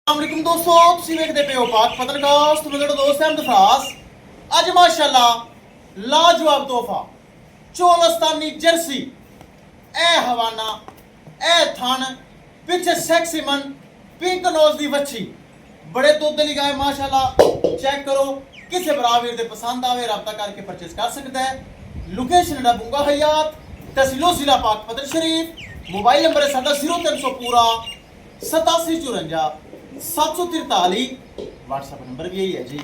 अस्सलामुअलैकुम दोस्तों, ਤੁਸੀਂ ਵੇਖਦੇ ਪਏ ਹੋ ਪਾਕ ਪਤਰਕਾਸਟ। ਤੁਹਾਡਾ ਦੋਸਤ ਹੈ ਅਮਦਫਰਾਜ਼। ਅੱਜ ਮਾਸ਼ਾਅੱਲਾ ਲਾਜਵਾਬ ਤੋਹਫਾ ਚੋਲਸਤਾਨੀ ਜਰਸੀ, ਇਹ ਹਵਾਨਾ, ਇਹ ਥਣ, ਪਿੱਛੇ ਸੈਕਸੀਮਨ ਪਿੰਕ ਨੋਜ਼ ਦੀ ਵੱਛੀ, ਬੜੇ ਦੁੱਧ ਵਾਲੀ ਗਾय ਮਾਸ਼ਾਅੱਲਾ। ਚੈੱਕ ਕਰੋ, ਕਿਸੇ ਭਰਾ ਵੀਰ ਦੇ ਪਸੰਦ ਆਵੇ ਰابطਾ ਕਰਕੇ ਪਰਚੇਸ ਕਰ ਸਕਦਾ ਹੈ। ਲੋਕੇਸ਼ਨ ਹੈ ਬੁੰਗਾ ਹਯਾਤ, ਤਹਿਸੀਲ ਜ਼ਿਲ੍ਹਾ ਪਾਕ ਪਤਨ शरीफ। मोबाइल नंबर है साडा 0300 पूरा 8754 743। व्हाट्सएप नंबर भी यही है जी,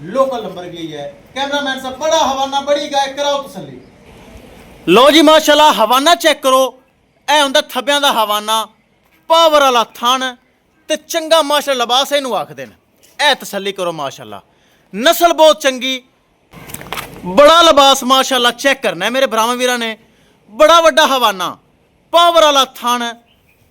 लोकल नंबर भी यही है। कैमरामैन साहब बड़ा हवाना बड़ी गाय कराओ तसल्ली। लो जी माशाल्लाह हवाना चेक करो, ए हुंदा थब्बियां दा हवाना, पावर वाला थन ते चंगा माशाल्लाह लिबास इहनू आखदे ने। ए तसल्ली करो माशाल्लाह, नस्ल बहुत चंगी, बड़ा लिबास माशाल्लाह। चेक करना है मेरे भरावां वीरां ने, बड़ा वड्डा हवाना, पावर वाला थन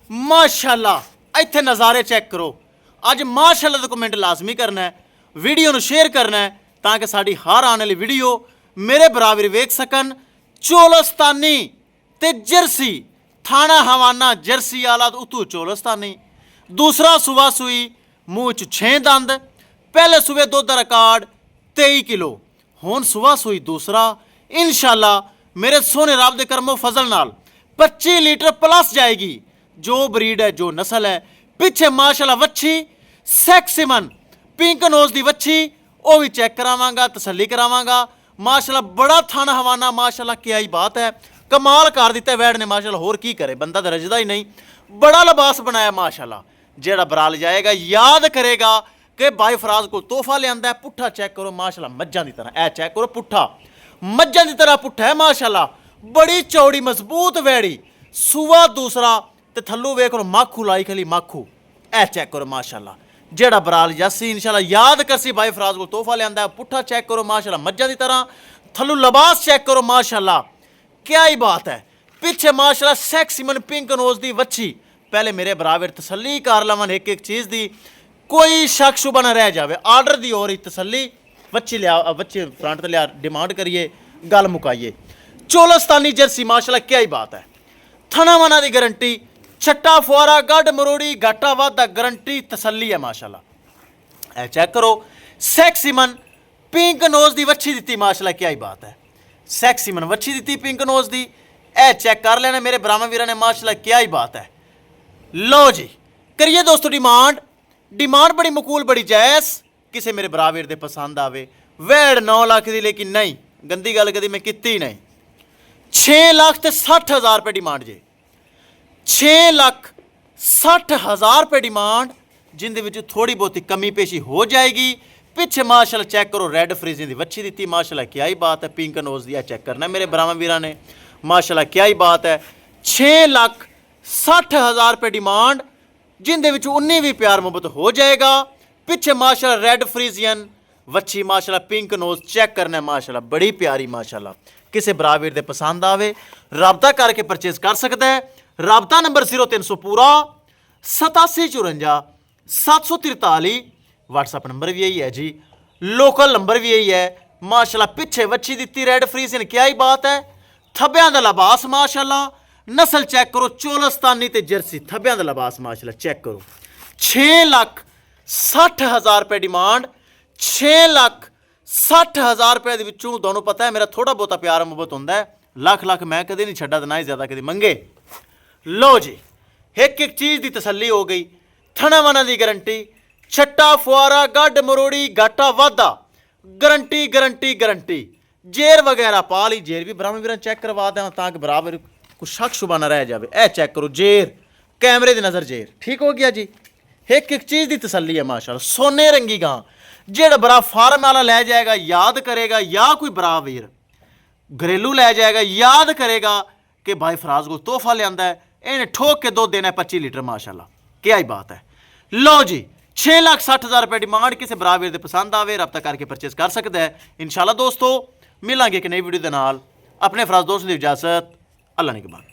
माशाल्लाह। इत्थे नज़ारे चेक करो। अज माशाल्लाह दा कमेंट लाजमी करना है, वीडियो नू शेयर करना है ताकि साड़ी हर आने वाली वीडियो मेरे बराबर वेख सकन। चोलस्तानी ते जर्सी, थाना हवाना जर्सी आला उतू चोलस्तानी। दूसरा सुबह सुई, मूँह च 6 दंद। पहले सुबह दुध का रिकॉर्ड 23 किलो, हुण सुबह सुई दूसरा। इंशाल्लाह मेरे सोने रब दे करमो फजल नाल 25 लीटर प्लस जाएगी। जो ब्रीड है, जो नस्ल है, पिछे माशाल्लाह वच्छी सैक्सीमन पिंक नोज दी वच्छी, वो भी चेक करावांगा, तसल्ली करावांगा माशाल्लाह। बड़ा थाना हवाना माशाल्लाह, क्या ही बात है, कमाल कर दिता वैड़ ने माशाल्लाह। होर की करे, बंदा तो रजदा ही नहीं, बड़ा लिबास बनाया माशाल्लाह। जेड़ा बराल जाएगा याद करेगा कि भाई फराज को तोहफा लिया। पुट्ठा चेक करो माशाल्लाह, मज्जां दी तरह। ए चेक करो, पुट्ठा मज्जां दी तरह पुट्ठा है माशाल्लाह। बड़ी चौड़ी मजबूत वैड़ी, सुवा दूसरा ते थल्लू वेख लो माखू लाई खली माखू। ए चेक करो माशाल्लाह, जेड़ा बराल जासी इंशाल्लाह याद करसी भाई फराज को तोहफा लिया। पुट्ठा चेक करो माशाल्लाह, मज्जां दी तरह। थल्लू लिबास चेक करो माशाल्लाह, क्या ही बात है। पिछे माशाल्लाह सैक्सीमन पिंक नोज दी वच्छी। पहले मेरे बराबर तसल्ली कर लवन एक एक चीज़ दी, कोई शक शुबा न रह जाए। आर्डर दी और ही तसल्ली, वच्छी लिया, वच्छी फ्रंट लिया, डिमांड करिए, गल मुकाइए। चोलस्तानी जर्सी माशाल्लाह, क्या ही बात है। थना वना दी गारंटी, छट्टा फुआरा गढ़ मरोड़ी घाटा वादा गारंटी, तसल्ली है माशाल्लाह। ए चेक करो, सैक्सीमन पिंक नोज दी वच्छी दी माशाल्लाह, क्या ही बात है। सैक्सीमन वच्छी दी पिंक नोज दी, ए चेक कर लेना मेरे ब्राह्मण वीरां ने माशाल्लाह, क्या ही बात है। लो जी करिए दोस्तों डिमांड, डिमांड बड़ी मकूल बड़ी जायज़। किसी मेरे बराबर दे पसंद आवे। वैड़ 9 लाख दी, लेकिन नहीं, गंदी गल कदी मैं कीती नहीं। 6,60,000 रुपये डिमांड जे, 6,60,000 रुपये डिमांड, जिंदे विच थोड़ी बहुती कमी पेशी हो जाएगी। पिछे माशाल्लाह चेक करो, रेड फ्रीजिंग दी वच्छी दी माशाल्लाह, क्या ही बात है। पिंक नोज दी चेक करना मेरे ब्राह्मण वीरां ने माशाल्लाह, क्या ही बात है। 6,60,000 रुपये डिमांड, जिंदे विच 19 भी प्यार मुहब्बत हो जाएगा। पिछे माशाल्लाह रेड फ्रीजियन वच्छी माशाल्लाह, पिंक नोज चेक करना माशाल्लाह, बड़ी प्यारी माशाल्लाह। किसी बराबर दे पसंद आवे राबता करके परचेज कर सकता है। राबता नंबर 0300 पूरा 8754 743। व्हाट्सएप नंबर भी यही है जी, लोकल नंबर भी यही है माशाल्लाह। पिछे वच्छी दी रेड फ्रीजियन, क्या ही बात है। थब्बियां दा लिबास माशाल्लाह, नस्ल चेक करो, चोलस्तानी ते जर्सी, थब्बियां दा लिबास माशाल्लाह चेक करो। 6,60,000 रुपये डिमांड, 6,60,000 रुपये दे विचों तुहानूं पता है मेरा थोड़ा बहुता प्यार मुहब्बत होंदा है। लख लख मैं कदे नहीं छड्डा, ना ही ज़्यादा कदे मंगे। लो जी एक एक चीज़ की तसल्ली हो गई। थना वना की गारंटी, छट्टा फुआरा गढ़ मरोड़ी घाटा वादा गारंटी गारंटी गारंटी। जेर वगैरह पा ली, जेर भी ब्राह्मण वीरां चेक करवा दें ताकि बराबर कुछ शक शुबा ना रह जाए। ए चेक करो, जेर कैमरे की नज़र जेर ठीक हो गया जी। एक एक चीज़ की तसल्ली है माशाल्लाह। सोने रंगी गां, जेड़ा बड़ा फार्म वाला ले जाएगा याद करेगा, या कोई बरा वीर घरेलू ले जाएगा याद करेगा कि भाई फराज को तोहफा लिया है, इन्हें ठोक के दुध देना है 25 लीटर माशाल्लाह, क्या ही बात है। लो जी 6,60,000 रुपये डिमांड, किसी बराबर दे पसंद आवे रब्ता करके परचेज कर सकता है। इंशाल्लाह दोस्तों मिलांगे एक नई वीडियो के नाल। अपने फराज दोस्त की इजाजत, अल्लाह ने के बाद।